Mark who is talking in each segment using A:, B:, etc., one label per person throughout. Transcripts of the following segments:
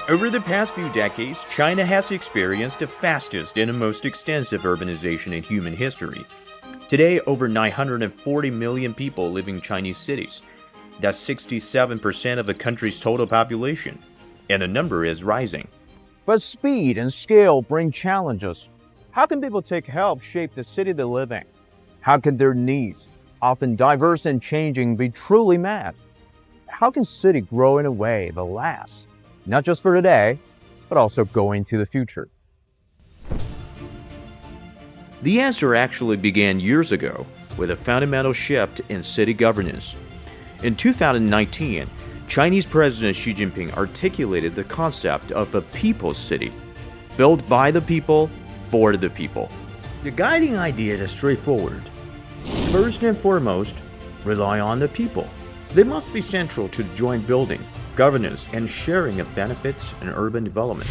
A: Over the past few decades, China has experienced the fastest and most extensive urbanization in human history. Today, over 940 million people live in Chinese cities. That's 67% of the country's total population, and the number is rising.
B: But speed and scale bring challenges. How can people take help shape the city they live in? How can their needs, often diverse and changing, be truly met? How can city grow in a way that lasts, not just for today, but also going to the future?
A: The answer actually began years ago with a fundamental shift in city governance. In 2019, Chinese President Xi Jinping articulated the concept of a people's city, built by the people, for the people. The guiding idea is straightforward. First and foremost, rely on the people. They must be central to joint building, governance, and sharing of benefits in urban development.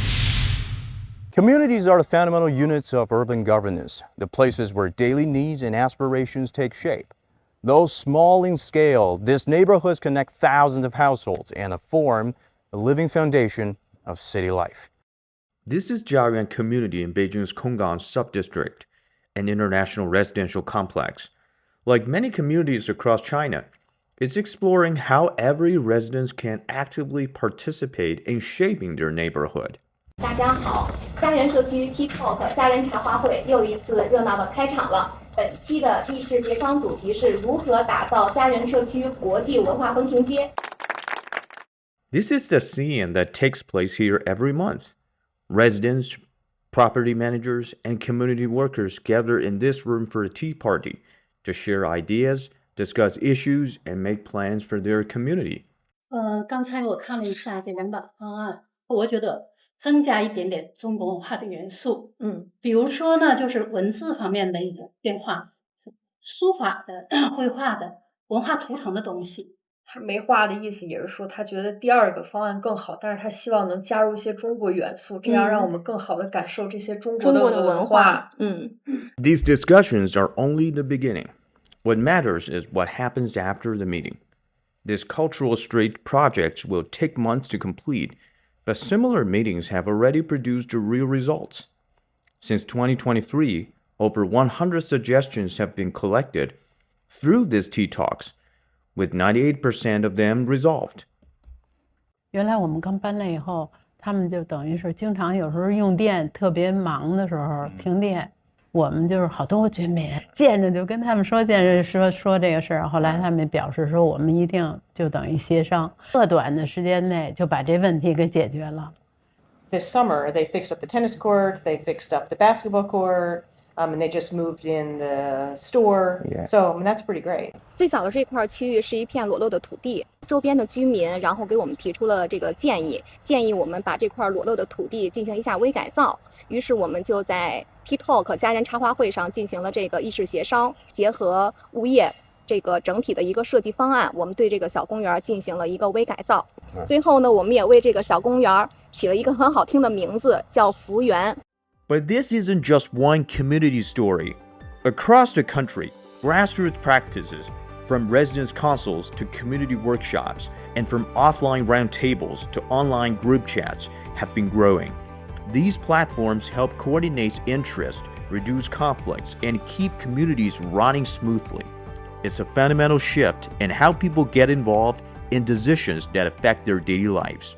B: Communities are the fundamental units of urban governance, the places where daily needs and aspirations take shape. Though small in scale, these neighborhoods connect thousands of households and form a living foundation of city life.
A: This is Jiayuan community in Beijing's Konggang subdistrict, an international residential complex. Like many communities across China, it's exploring how every resident can actively participate in shaping their neighborhood.
C: 大家好，家园社区 TikTok 家人茶话会又一次热闹的开场了。本期的议事协商主题是如何打造家园社区国际文化风情街。
A: This is the scene that takes place here every month. Residents, property managers, and community workers gather in this room for a tea party to share ideas, discuss issues, and make plans for their community.
D: 刚才我看了一下这两版方案，我觉得增加一点点中国文化的元素，比如说呢，就是文字方面的一个变化，书法的、绘画的、文化图腾的东西。
E: 他没话的意思也是说，他觉得第二个方案更好，但是他希望能加入一些中国元素，这样让我们更好的感受这些中国的文化。
A: These discussions are only the beginning. What matters is what happens after the meeting. These cultural street projects will take months to complete, but similar meetings have already produced real results. Since 2023, over 100 suggestions have been collected through these tea talks, with 98% of them resolved.
F: 原来我们刚搬来以后，他们就等于是经常有时候用电特别忙的时候停电，我们就是好多居民见着就跟他们说说这个事儿，后来他们表示说我们一定就等于协商，特短的时间内就把这问题给解决了。
G: This summer, they fixed up the tennis courts, they fixed up the basketball court, and they just moved in the store. Yeah. So, that's pretty great.
C: 最早的这块区域是一片裸露的土地，周边的居民然后给我们提出了这个建议我们把这块裸露的土地进行一下微改造。于是我们就在 TikTok 家人茶话会上进行了这个议事协商，结合物业这个整体的一个设计方案，我们对这个小公园进行了一个微改造。最后呢，我们也为这个小公园起了一个很好听的名字，叫福园。
A: But this isn't just one community story. Across the country, grassroots practices, from residence councils to community workshops, and from offline roundtables to online group chats, have been growing. These platforms help coordinate interest, reduce conflicts, and keep communities running smoothly. It's a fundamental shift in how people get involved in decisions that affect their daily lives.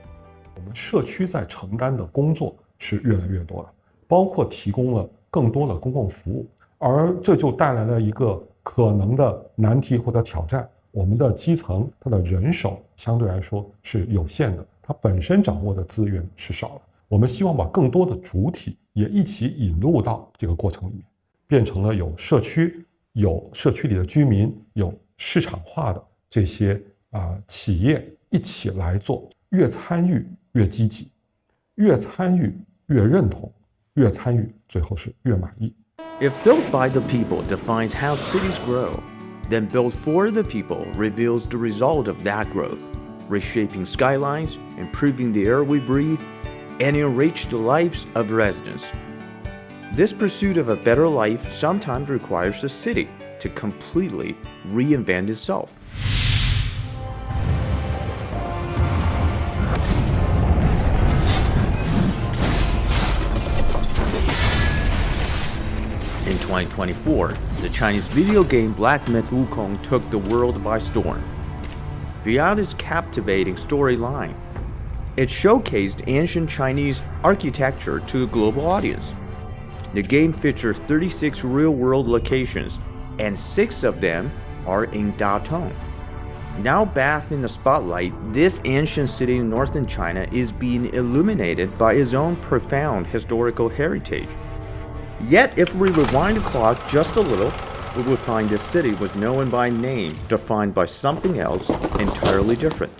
H: 我们社区在承担的工作是越来越多的，包括提供了更多的公共服务，而这就带来了一个可能的难题或者挑战。我们的基层它的人手相对来说是有限的，它本身掌握的资源是少的。我们希望把更多的主体也一起引入到这个过程里面，变成了有社区、有社区里的居民、有市场化的这些企业一起来做，越参与越积极，越参与越认同，越参与最后是越满意。
A: If built by the people defines how cities grow, then built for the people reveals the result of that growth, reshaping skylines, improving the air we breathe, and enrich the lives of residents. This pursuit of a better life sometimes requires the city to completely reinvent itself. 2024, the Chinese video game Black Myth Wukong took the world by storm. Beyond its captivating storyline, it showcased ancient Chinese architecture to the global audience. The game features 36 real-world locations, and 6 of them are in Datong. Now bathed in the spotlight, this ancient city in northern China is being illuminated by its own profound historical heritage. Yet, if we rewind the clock just a little, we would find this city was known by name, defined by something else entirely different.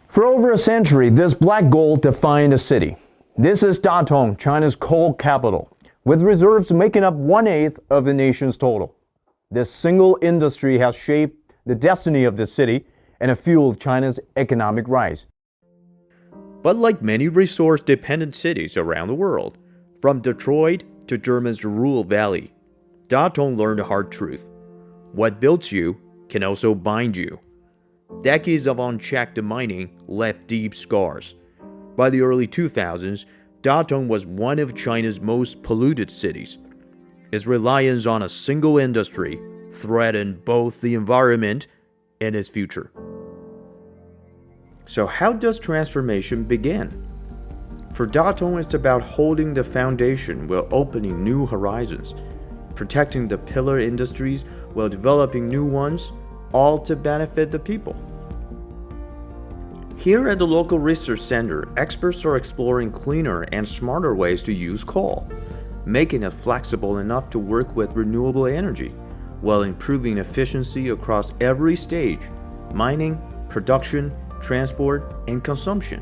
B: For over a century, this black gold defined a city. This is Datong, China's coal capital, with reserves making up 1/8 of the nation's total. This single industry has shaped the destiny of the city and fueled China's economic rise.
A: But like many resource-dependent cities around the world, from Detroit to Germany's Ruhr Valley, Datong learned a hard truth. What builds you can also bind you. Decades of unchecked mining left deep scars. By the early 2000s, Datong was one of China's most polluted cities. Its reliance on a single industry threatened both the environment and its future. So how does transformation begin? For Datong, it's about holding the foundation while opening new horizons, protecting the pillar industries while developing new ones, all to benefit the people. Here at the local research center, experts are exploring cleaner and smarter ways to use coal, making it flexible enough to work with renewable energy, while improving efficiency across every stage: mining, production, transport, and consumption.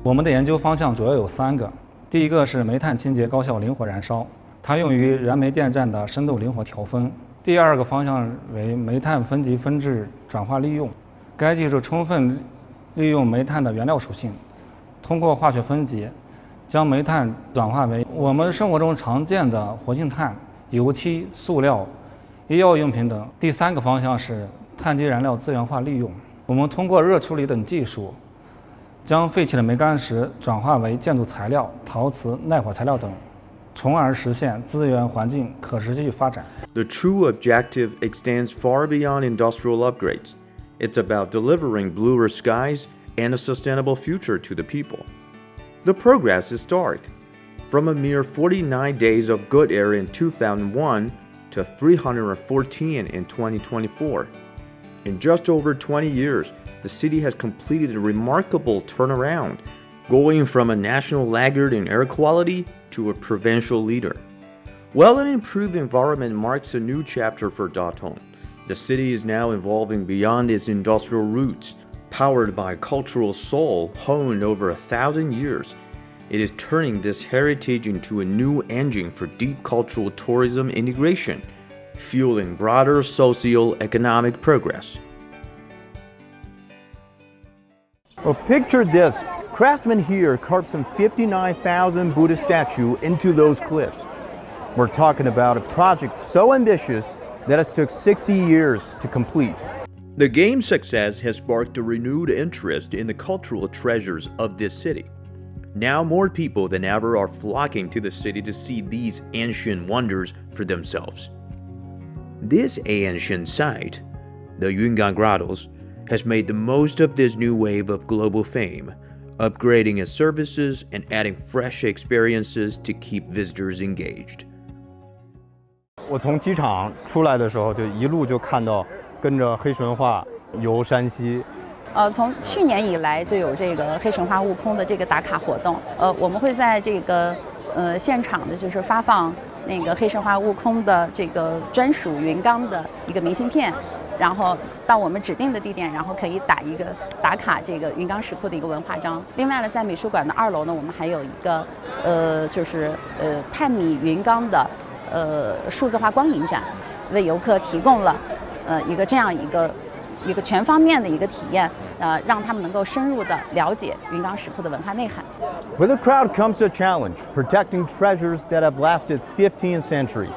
I: 我们的研究方向主要有3个。第一个是煤炭清洁高效灵活燃烧，它用于燃煤电站的深度灵活调分。第二个方向为煤炭分级分制转化利用，该技术充分利用煤炭的原料属性，通过化学分级，将煤炭转化为我们生活中常见的活性炭、油漆、塑料、医药用品等。第3个方向是碳基燃料资源化利用，我们通过热处理等技术，将废弃的煤矸石转化为建筑材料、陶瓷、耐火材料等，从而实现资源环境可持续发展。
A: The true objective extends far beyond industrial upgrades. It's about delivering bluer skies and a sustainable future to the people. The progress is stark. From a mere 49 days of good air in 2001 to 314 in 2024. In just over 20 years, the city has completed a remarkable turnaround, going from a national laggard in air quality to a provincial leader. While an improved environment marks a new chapter for Datong, the city is now evolving beyond its industrial roots, powered by a cultural soul honed over 1,000 years. It is turning this heritage into a new engine for deep cultural tourism integration, fueling broader socio-economic progress.
B: Well, picture this. Craftsmen here carved some 59,000 Buddha statues into those cliffs. We're talking about a project so ambitious that it took 60 years to complete.
A: The game's success has sparked a renewed interest in the cultural treasures of this city. Now more people than ever are flocking to the city to see these ancient wonders for themselves. This ancient site, the Yungan Grottos, has made the most of this new wave of global fame, upgrading its services and adding fresh experiences to keep visitors engaged.
B: 我从机场出来的时候，就一路就看到跟着黑神话游山西。
J: 从去年以来就有这个黑神话悟空的这个打卡活动。我们会在这个现场的就是发放那个黑神话悟空的这个专属云冈的一个明信片，然后到我们指定的地点，然后可以打卡这个云冈石窟的一个文化章。另外呢，在美术馆的2楼呢，我们还有一个探米云冈的数字化光影展，为游客提供了一个这样一个全方面的一个体验，让他们能够深入的了解云冈石窟的文化内涵。
B: With a crowd comes a challenge, protecting treasures that have lasted 15 centuries.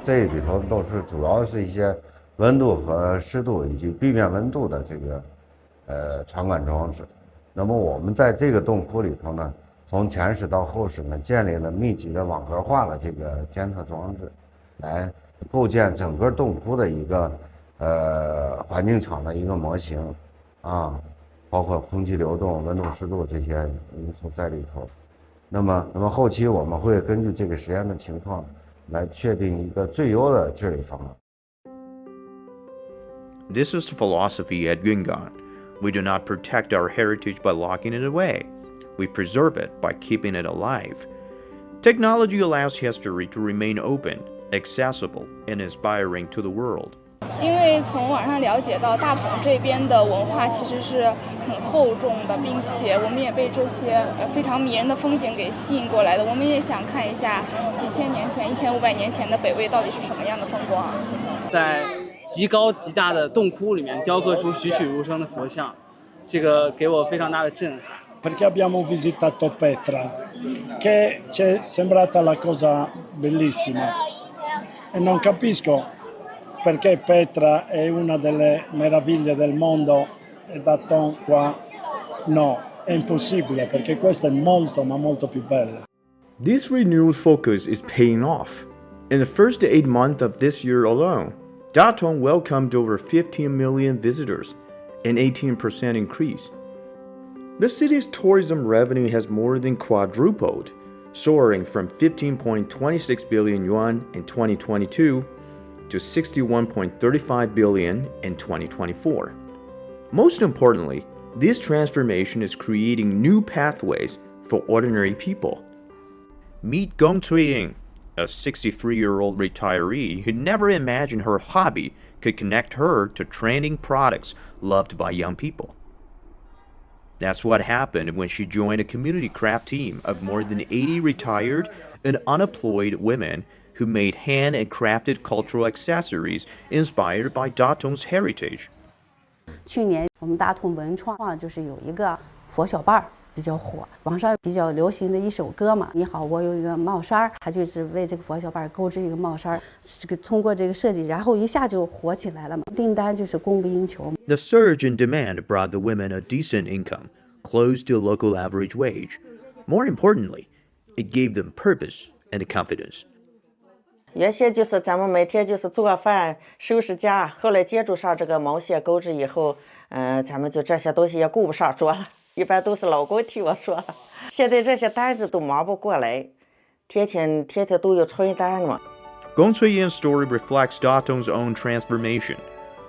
K: 这里头都是主要是一些温度和湿度以及地面温度的这个传感装置。那么我们在这个洞窟里头呢，从前室到后室呢，建立了密集的网格化的这个监测装置，来构建整个洞窟的一个环境场的一个模型啊，包括空气流动、温度、湿度这些因素在里头。那么后期我们会根据这个实验的情况来确定一个最优的治理方案。
A: This is the philosophy at Yungan. We do not protect our heritage by locking it away. We preserve it by keeping it alive. Technology allows history to remain open, accessible, and inspiring to the world.
L: 因为从网上了解到大同这边的文化其实是很厚重的，并且我们也被这些非常迷人的风景给吸引过来的。我们也想看一下几千年前、1500年前的北魏到底是什么样的风光。
M: 在极高极大的洞窟里面雕刻出栩栩如生的佛像，这个给我非常大的震撼。
N: Perché abbiamo visitato Petra, che ci è sembrata la cosa bellissima e non capisco perché Petra è una delle meraviglie del mondo e Datong qua no, è impossibile perché questa è molto ma molto più bella.
A: This renewed focus is paying off. In the first 8 months of this year alone, Datong welcomed over 15 million visitors, an 18% increase. The city's tourism revenue has more than quadrupled, soaring from 15.26 billion yuan in 2022 to 61.35 billion in 2024. Most importantly, this transformation is creating new pathways for ordinary people. Meet Gong Cui-ying, a 63-year-old retiree who never imagined her hobby could connect her to trending products loved by young people. That's what happened when she joined a community craft team of more than 80 retired and unemployed women who made hand and crafted cultural accessories inspired by Datong's heritage.
O: 去年我们大同文创就是有一个佛小伴儿比较火，网上比较流行的一首歌嘛。你好，我有一个帽衫，它就是为这个佛小伴儿钩织一个帽衫，这个通过这个设计，然后一下就火起来了嘛，订单就是供不应求。
A: The surge in demand brought the women a decent income, close to local average wage. More importantly, it gave them purpose and confidence.
P: 原先就是咱们每天就是做饭、收拾家，后来接触上这个毛线钩织以后，咱们就这些东西也顾不上做了，一般都是老公替我做了。现在这些单子都忙不过来，天天都有催单嘛。
A: Gong Cui-ying's story reflects Datong's own transformation.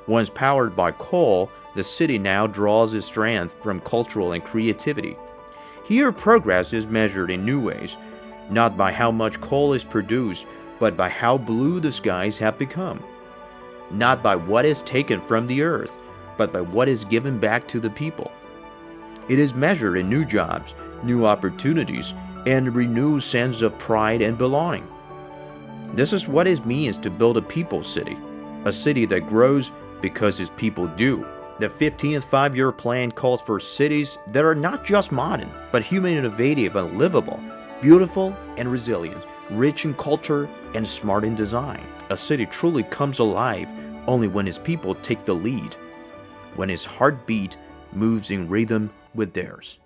A: Once powered by coal, the city now draws its strength from cultural and creativity. Here, progress is measured in new ways, not by how much coal is produced, but by how blue the skies have become. Not by what is taken from the earth, but by what is given back to the people. It is measured in new jobs, new opportunities, and a renewed sense of pride and belonging. This is what it means to build a people's city, a city that grows because its people do. The 15th five-year plan calls for cities that are not just modern, but human, innovative, and livable, beautiful and resilient, rich in culture and smart in design. A city truly comes alive only when its people take the lead, when its heartbeat moves in rhythm with theirs.